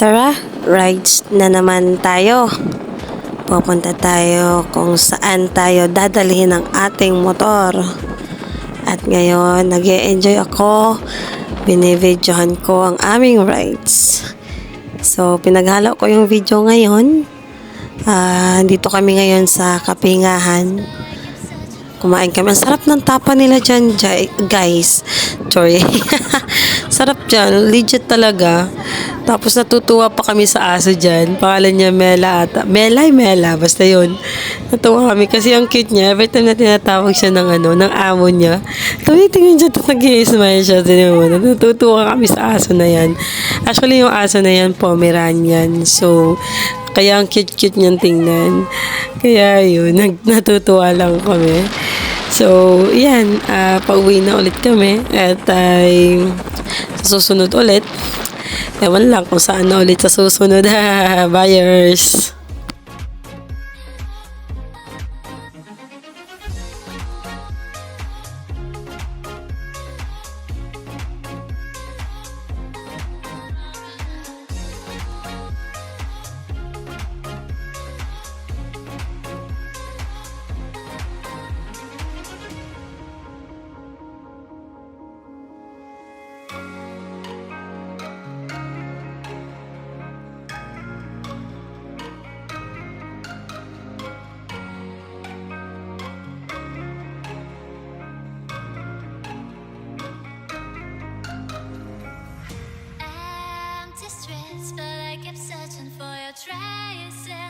Tara, rides na naman tayo. Pupunta tayo kung saan tayo dadalhin ng ating motor. At ngayon, nag-e-enjoy ako. Binibidyohan ko ang aming rides. So, pinaghalo ko yung video ngayon. Dito kami ngayon sa Kapingahan. Kumain kami. Ang sarap ng tapa nila dyan, guys. Sorry. Sarap dyan. Legit talaga. Tapos natutuwa pa kami sa aso dyan. Pangalan niya Mela ata. Mela. Basta yun. Natuwa kami kasi ang cute niya. Every time na tinatawag siya ng amo niya. Tumitingin siya at nag-i-smile siya. Natutuwa kami sa aso na yan. Actually, yung aso na yan, Pomeranian. So, kaya ang cute-cute niyang tingnan. Kaya yun, natutuwa lang kami. So, yan. Pauwi na ulit kami. At ay susunod ulit. Ewan lang kung saan na ulit sa susunod. Buyers! But I kept searching for your traces.